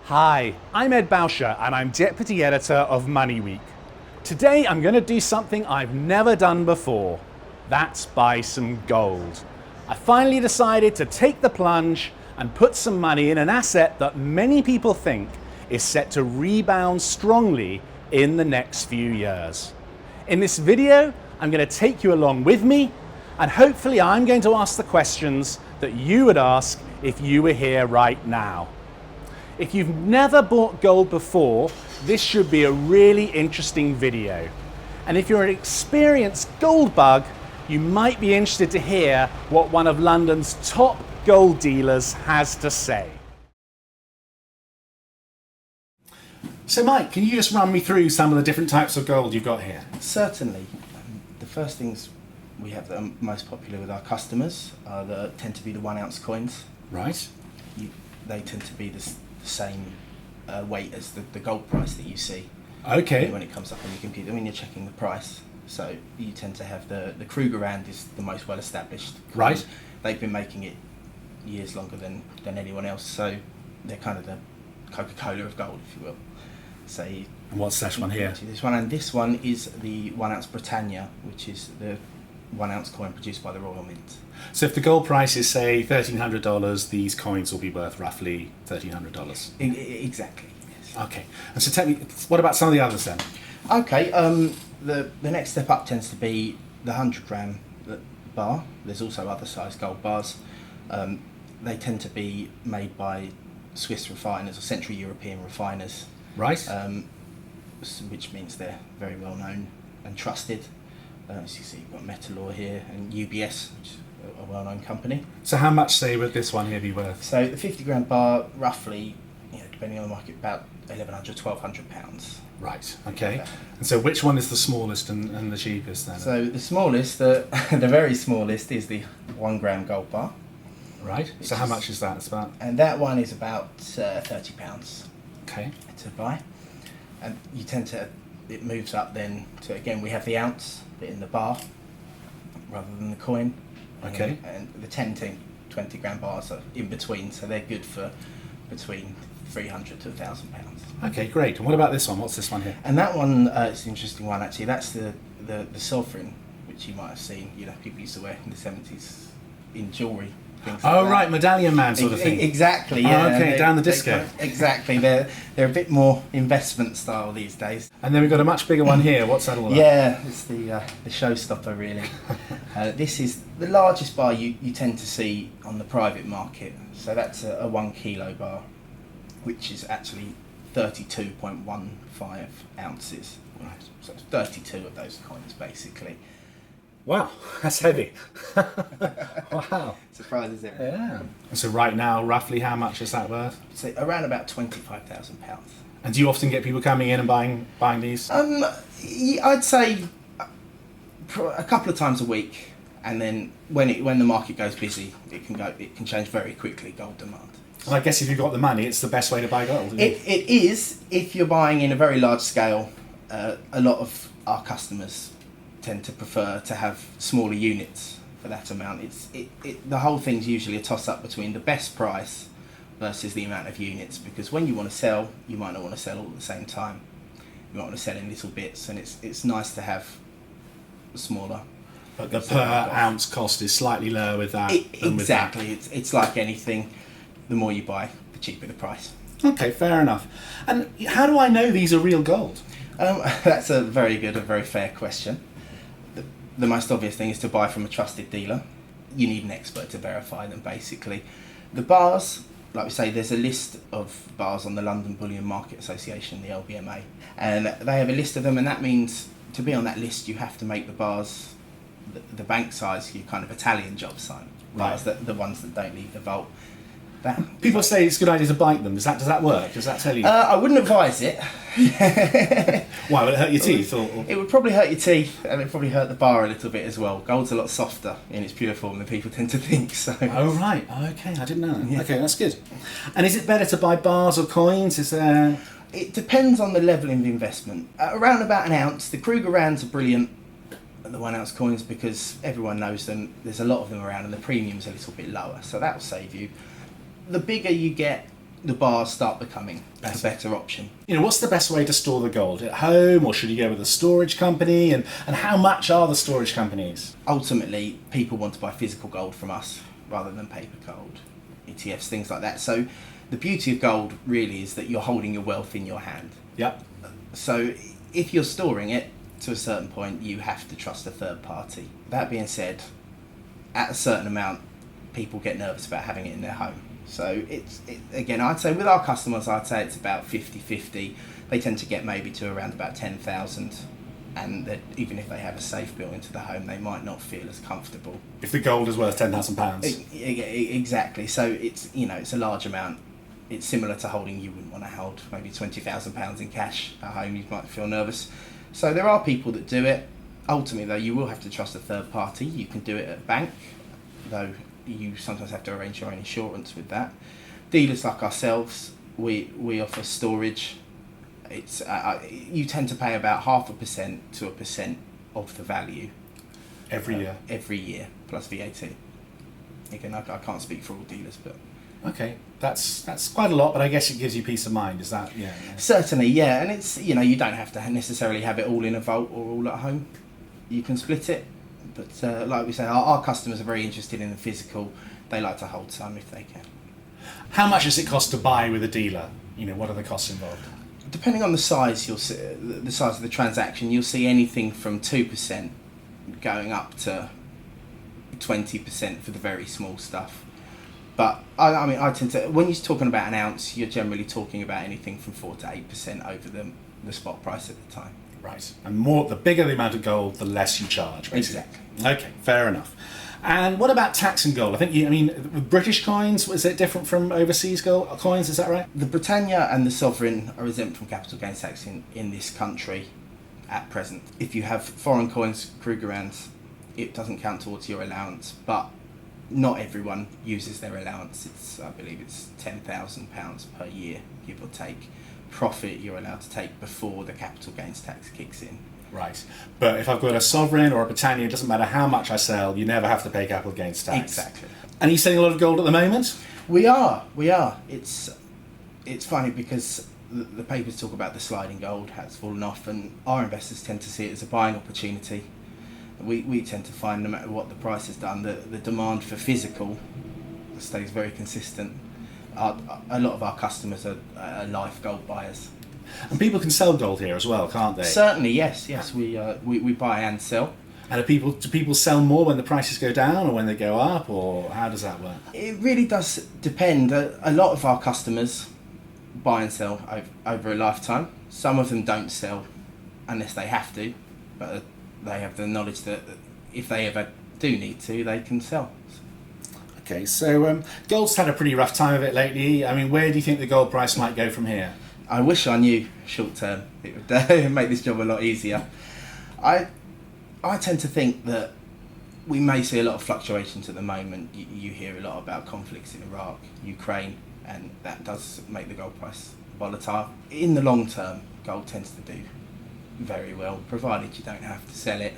Hi, I'm Ed Bowsher and I'm Deputy Editor of MoneyWeek. Today I'm going to do something I've never done before. That's buy some gold. I finally decided to take the plunge and put some money in an asset that many people think is set to rebound strongly in the next few years. In this video, I'm going to take you along with me, and hopefully I'm going to ask the questions that you would ask if you were here right now. If you've never bought gold before, this should be a really interesting video. And if you're an experienced gold bug, you might be interested to hear what one of London's top gold dealers has to say. So Mike, can you just run me through some of the different types of gold you've got here? Certainly. The first things we have that are most popular with our customers tend to be the 1 ounce coins. Right. They tend to be the same weight as the gold price that you see. Okay. When it comes up on your computer, when you're checking the price. So you tend to have the Krugerrand is the most well established. Right. They've been making it years longer than anyone else, so they're kind of the Coca-Cola of gold, if you will. So And what's this one here? This one is the 1 ounce Britannia, which is the 1 ounce coin produced by the Royal Mint. So if the gold price is, say, $1,300, these coins will be worth roughly $1,300. Exactly, yes. Okay. And so tell me, what about some of the others then? Okay, the next step up tends to be the 100 gram bar. There's also other size gold bars. They tend to be made by Swiss refiners or Central European refiners. Right. Which means they're very well known and trusted. As you see, you've got Metalor here and UBS, which is a well-known company. So how much, say, would this one here be worth? So the 50 gram bar, roughly, depending on the market, about £1,100, £1,200. Right, okay. And so which one is the smallest and the cheapest then? So the smallest, the very smallest, is the 1 gram gold bar. Right. So how much is that? It's about... And that one is about £30 Okay. to buy. And you tend to, it moves up then to, again, we have the ounce bit in the bar rather than the coin. Okay. And the 10, 20 gram bars are in between, so they're good for between £300 to £1,000. Okay, great. And what about this one? What's this one here? And that one, it's an interesting one actually. That's the sovereign, which you might have seen. People used to wear in the 70s in jewellery. Oh, right, medallion man sort of thing. Exactly, yeah. Oh, okay, down the disco. Exactly, they're a bit more investment style these days. And then we've got a much bigger one here. What's that all about? Yeah, it's the showstopper really. This is the largest bar you tend to see on the private market. So that's a 1 kilo bar, which is actually 32.15 ounces. Right. So it's 32 of those coins basically. Wow, that's heavy. Wow. Surprises it. Yeah. And so right now, roughly how much is that worth? So around about £25,000. And do you often get people coming in and buying these? I'd say a couple of times a week, and then when the market goes busy, it can change very quickly. Gold demand. Well, I guess if you've got the money, it's the best way to buy gold. Isn't it? It is if you're buying in a very large scale. A lot of our customers tend to prefer to have smaller units for that amount. The whole thing's usually a toss up between the best price versus the amount of units, because when you want to sell, you might not want to sell all at the same time. You might want to sell in little bits, and it's nice to have smaller. But the per ounce cost is slightly lower with that than exactly. with that. It's like anything. The more you buy, the cheaper the price. Okay, fair enough. And how do I know these are real gold? That's a very good, a very fair question. The most obvious thing is to buy from a trusted dealer. You need an expert to verify them, basically. The bars, like we say, there's a list of bars on the London Bullion Market Association, the LBMA, and they have a list of them, and that means to be on that list, you have to make the bars the bank size, your kind of Italian job sign. Bars, the ones that don't leave the vault. People say it's a good idea to bite them. Does that work? Does that tell you? I wouldn't advise it. Why? Would it hurt your teeth? Or? It would probably hurt your teeth, and it would probably hurt the bar a little bit as well. Gold's a lot softer in its pure form than people tend to think. So. Oh right. Okay, I didn't know. Yeah. Okay, that's good. And is it better to buy bars or coins? Is there? It depends on the level of investment. Around about an ounce, the Krugerrands are brilliant. The 1 ounce coins, because everyone knows them. There's a lot of them around, and the premium's a little bit lower, so that will save you. The bigger you get, the bars start becoming a better option. What's the best way to store the gold? At home, or should you go with a storage company? And how much are the storage companies? Ultimately, people want to buy physical gold from us rather than paper gold, ETFs, things like that. So the beauty of gold really is that you're holding your wealth in your hand. Yep. So if you're storing it, to a certain point, you have to trust a third party. That being said, at a certain amount, people get nervous about having it in their home. So again, I'd say with our customers, I'd say it's about 50-50. They tend to get maybe to around about 10,000, and that even if they have a safe built into the home, they might not feel as comfortable. If the gold is worth £10,000. Exactly. So it's it's a large amount. It's similar to holding. You wouldn't want to hold maybe £20,000 in cash at home. You might feel nervous. So there are people that do it. Ultimately, though, you will have to trust a third party. You can do it at a bank, though you sometimes have to arrange your own insurance with that. Dealers like ourselves, we offer storage. It's you tend to pay about 0.5% to 1% of the value every year. Every year plus VAT. Again, I can't speak for all dealers, but okay, that's quite a lot, but I guess it gives you peace of mind. Is that yeah? Certainly, yeah, and it's you don't have to necessarily have it all in a vault or all at home. You can split it. But like we say, our customers are very interested in the physical. They like to hold some if they can. How much does it cost to buy with a dealer? What are the costs involved? Depending on the size, you'll see the size of the transaction. You'll see anything from 2% going up to 20% for the very small stuff. But I tend to, when you're talking about an ounce, you're generally talking about anything from 4 to 8% over the spot price at the time. Right, and the bigger the amount of gold, the less you charge, basically. Exactly. Okay, fair enough. And what about tax and gold? I think with British coins, is it different from overseas gold coins? Is that right? The Britannia and the Sovereign are exempt from capital gains tax in this country at present. If you have foreign coins, Krugerrands, it doesn't count towards your allowance, but not everyone uses their allowance. I believe it's £10,000 per year, give or take. Profit you're allowed to take before the capital gains tax kicks in. Right, but if I've got a Sovereign or a Britannia, it doesn't matter how much I sell, you never have to pay capital gains tax. Exactly. And are you selling a lot of gold at the moment? We are. It's funny because the papers talk about the sliding gold has fallen off, and our investors tend to see it as a buying opportunity. We tend to find no matter what the price has done, the demand for physical stays very consistent. A lot of our customers are life gold buyers. And people can sell gold here as well, can't they? Certainly, yes. We buy and sell. And do people sell more when the prices go down or when they go up, or how does that work? It really does depend. A lot of our customers buy and sell over a lifetime. Some of them don't sell unless they have to, but they have the knowledge that if they ever do need to, they can sell. Okay, so gold's had a pretty rough time of it lately. Where do you think the gold price might go from here? I wish I knew short term. It would make this job a lot easier. I tend to think that we may see a lot of fluctuations at the moment. You hear a lot about conflicts in Iraq, Ukraine, and that does make the gold price volatile. In the long term, gold tends to do very well, provided you don't have to sell it.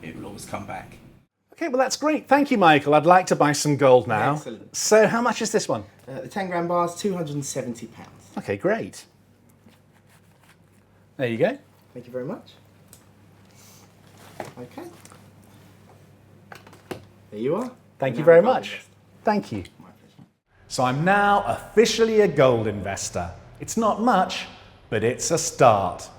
It will always come back. Okay, well that's great. Thank you, Michael. I'd like to buy some gold now. Excellent. So how much is this one? The 10 gram bar is £270. Okay, great. There you go. Thank you very much. Okay. There you are. Thank you very much. Thank you. My pleasure. So I'm now officially a gold investor. It's not much, but it's a start.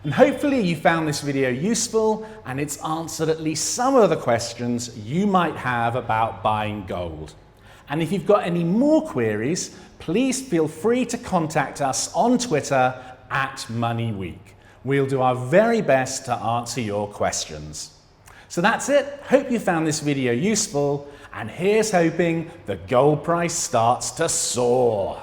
And hopefully you found this video useful and it's answered at least some of the questions you might have about buying gold. And if you've got any more queries, please feel free to contact us on Twitter @MoneyWeek. We'll do our very best to answer your questions. So that's it. Hope you found this video useful, and here's hoping the gold price starts to soar.